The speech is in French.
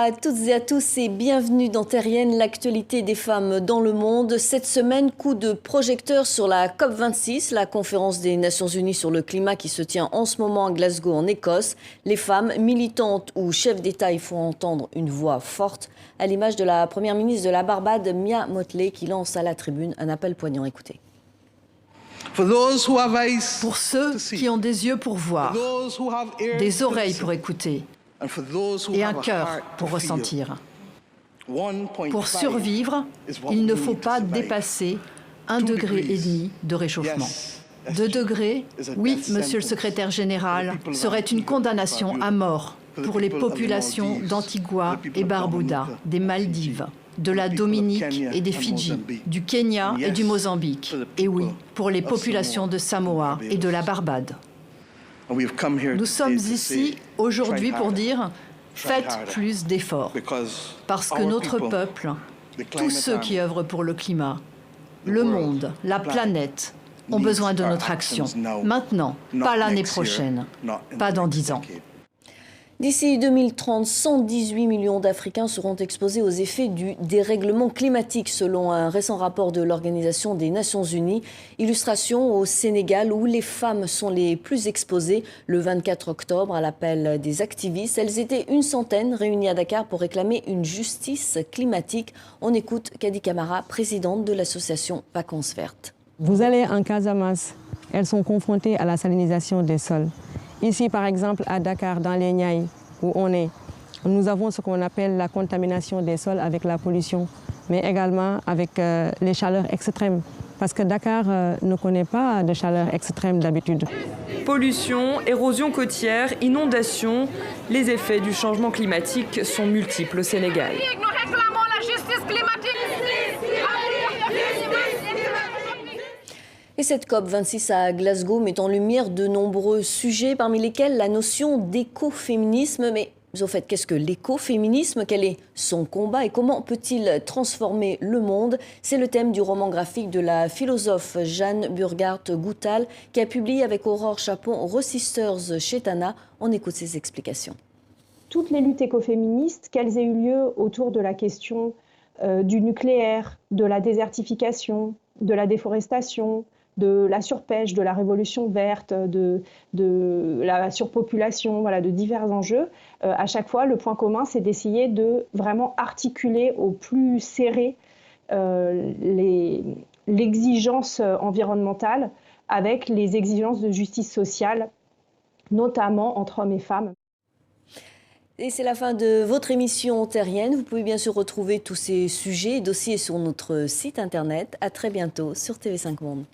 à toutes et à tous et bienvenue dans Terrienne, l'actualité des femmes dans le monde. Cette semaine, coup de projecteur sur la COP26, la conférence des Nations Unies sur le climat qui se tient en ce moment à Glasgow en Écosse. Les femmes, militantes ou chefs d'État, y font entendre une voix forte, à l'image de la première ministre de la Barbade, Mia Mottley, qui lance à la tribune un appel poignant. Écoutez. Pour ceux qui ont des yeux pour voir, des oreilles pour écouter et un cœur pour ressentir. Pour survivre, il ne faut pas dépasser 1,5 degré de réchauffement. 2 degrés, oui, monsieur le secrétaire général, serait une condamnation à mort pour les populations d'Antigua et Barbuda, des Maldives, de la Dominique et des Fidji, du Kenya et du Mozambique, et oui, pour les populations de Samoa et de la Barbade. Nous sommes ici aujourd'hui pour dire « faites plus d'efforts », parce que notre peuple, tous ceux qui œuvrent pour le climat, le monde, la planète, ont besoin de notre action. Maintenant, pas l'année prochaine, pas dans 10 ans. D'ici 2030, 118 millions d'Africains seront exposés aux effets du dérèglement climatique, selon un récent rapport de l'Organisation des Nations Unies. Illustration au Sénégal, où les femmes sont les plus exposées. Le 24 octobre, à l'appel des activistes, elles étaient une centaine réunies à Dakar pour réclamer une justice climatique. On écoute Kadi Camara, présidente de l'association Vacances Vertes. Vous allez en Casamance, elles sont confrontées à la salinisation des sols. Ici, par exemple, à Dakar, dans les Niayes, où on est, nous avons ce qu'on appelle la contamination des sols avec la pollution, mais également avec les chaleurs extrêmes. Parce que Dakar ne connaît pas de chaleur extrême d'habitude. Pollution, érosion côtière, inondations, les effets du changement climatique sont multiples au Sénégal. Nous réclamons la justice climatique. Et cette COP26 à Glasgow met en lumière de nombreux sujets, parmi lesquels la notion d'écoféminisme. Mais au fait, qu'est-ce que l'écoféminisme? Quel est son combat et comment peut-il transformer le monde? C'est le thème du roman graphique de la philosophe Jeanne Burghardt-Goutal, qui a publié avec Aurore Chapon Resisters chez Tana. On écoute ses explications. Toutes les luttes écoféministes, qu'elles aient eu lieu autour de la question du nucléaire, de la désertification, de la déforestation, de la surpêche, de la révolution verte, de la surpopulation, voilà, de divers enjeux. À chaque fois, le point commun, c'est d'essayer de vraiment articuler au plus serré l'exigence environnementale avec les exigences de justice sociale, notamment entre hommes et femmes. Et c'est la fin de votre émission Terrienne. Vous pouvez bien sûr retrouver tous ces sujets et dossiers sur notre site internet. À très bientôt sur TV5 Monde.